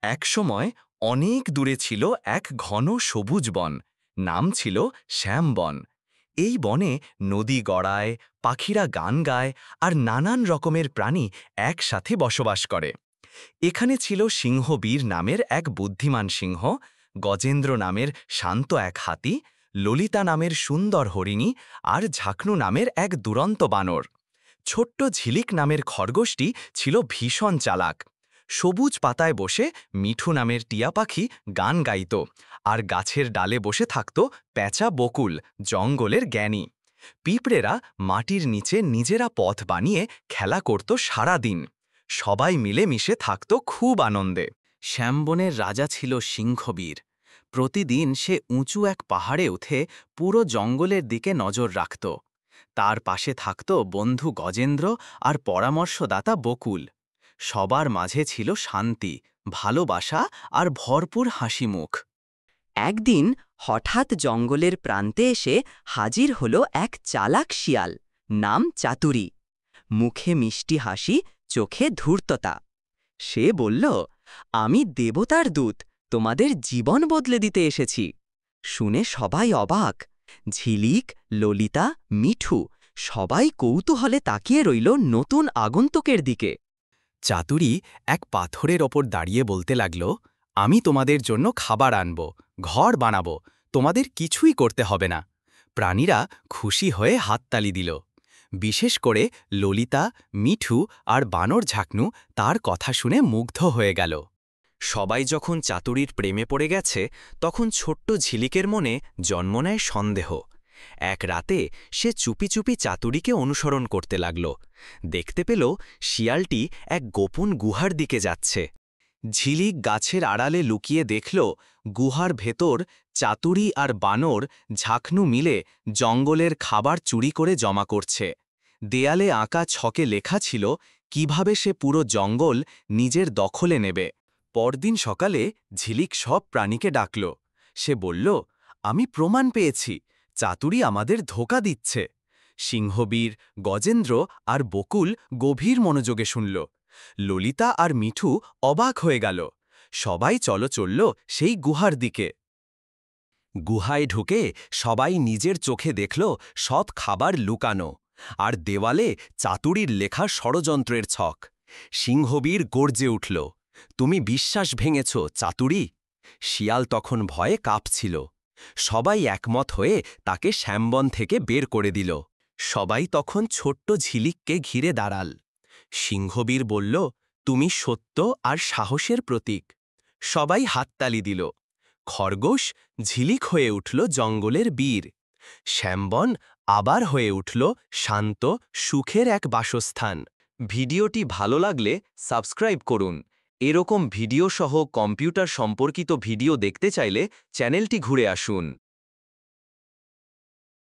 একসময় অনেক দূরে ছিল এক ঘন সবুজ বন। নাম ছিল শ্যামবন। এই বনে নদী গড়ায়, পাখিরা গান গায়, আর নানান রকমের প্রাণী একসাথে বসবাস করে। এখানে ছিল সিংহবীর নামের এক বুদ্ধিমান সিংহ, গজেন্দ্র নামের শান্ত এক হাতি, ললিতা নামের সুন্দর হরিণী, আর ঝাঁকনু নামের এক দুরন্ত বানর। ছোট্ট ঝিলিক নামের খরগোশটি ছিল ভীষণ চালাক। সবুজ পাতায় বসে মিঠু নামের টিয়া পাখি গান গাইত, আর গাছের ডালে বসে থাকত প্যাঁচা বকুল, জঙ্গলের জ্ঞানী। পিঁপড়েরা মাটির নিচে নিজেরা পথ বানিয়ে খেলা করত সারা দিন। সবাই মিলেমিশে থাকত খুব আনন্দে। শ্যামবনের রাজা ছিল সিংহবীর। প্রতিদিন সে উঁচু এক পাহাড়ে উঠে পুরো জঙ্গলের দিকে নজর রাখত। তার পাশে থাকত বন্ধু গজেন্দ্র আর পরামর্শদাতা বকুল। সবার মাঝে ছিল শান্তি, ভালোবাসা আর ভরপুর হাসিমুখ। একদিন হঠাৎ জঙ্গলের প্রান্তে এসে হাজির হল এক চালাক শিয়াল, নাম চাতুরী। মুখে মিষ্টি হাসি, চোখে ধূর্ততা। সে বলল, আমি দেবতার দূত, তোমাদের জীবন বদলে দিতে এসেছি। শুনে সবাই অবাক। ঝিলিক, ললিতা, মিঠু সবাই কৌতূহলে তাকিয়ে রইল নতুন আগন্তুকের দিকে। চাতুরী এক পাথরের ওপর দাঁড়িয়ে বলতে লাগল, আমি তোমাদের জন্য খাবার আনব, ঘর বানাব, তোমাদের কিছুই করতে হবে না। প্রাণীরা খুশি হয়ে হাততালি দিল। বিশেষ করে ললিতা, মিঠু আর বানর ঝাঁকনু তার কথা শুনে মুগ্ধ হয়ে গেল। সবাই যখন চাতুরীর প্রেমে পড়ে গেছে, তখন ছোট্ট ঝিলিকের মনে জন্ম নেয় সন্দেহ। এক রাতে সে চুপি চুপি চাতুরীকে অনুসরণ করতে লাগল। দেখতে পেল শিয়ালটি এক গোপন গুহার দিকে যাচ্ছে। ঝিলিক গাছের আড়ালে লুকিয়ে দেখল গুহার ভেতর চাতুরী আর বানর ঝাঁকনু মিলে জঙ্গলের খাবার চুরি করে জমা করছে। দেয়ালে আঁকা ছকে লেখা ছিল কিভাবে সে পুরো জঙ্গল নিজের দখলে নেবে। পরদিন সকালে ঝিলিক সব প্রাণীকে ডাকল। সে বলল, আমি প্রমাণ পেয়েছি, চাতুরী আমাদের ধোঁকা দিচ্ছে। সিংহবীর, গজেন্দ্র আর বকুল গভীর মনোযোগে শুনল। ললিতা আর মিঠু অবাক হয়ে গেল। সবাই চলল সেই গুহার দিকে। গুহায় ঢুকে সবাই নিজের চোখে দেখল সব খাবার লুকানো, আর দেওয়ালে চাতুরীর লেখা ষড়যন্ত্রের ছক। সিংহবীর গর্জে উঠল, তুমি বিশ্বাস ভেঙেছ চাতুরী। শিয়াল তখন ভয়ে কাঁপছিল। সবাই একমত হয়ে তাকে শ্যামবন থেকে বের করে দিল। সবাই তখন ছোট্ট ঝিলিককে ঘিরে দাঁড়াল। সিংহবীর বলল, তুমি সত্য আর সাহসের প্রতীক। সবাই হাততালি দিল। খরগোশ ঝিলিক হয়ে উঠল জঙ্গলের বীর। শ্যামবন আবার হয়ে উঠল শান্ত, সুখের এক বাসস্থান। ভিডিওটি ভালো লাগলে সাবস্ক্রাইব করুন। এরকম ভিডিও সহ কম্পিউটার সম্পর্কিত ভিডিও দেখতে চাইলে চ্যানেলটি ঘুরে আসুন।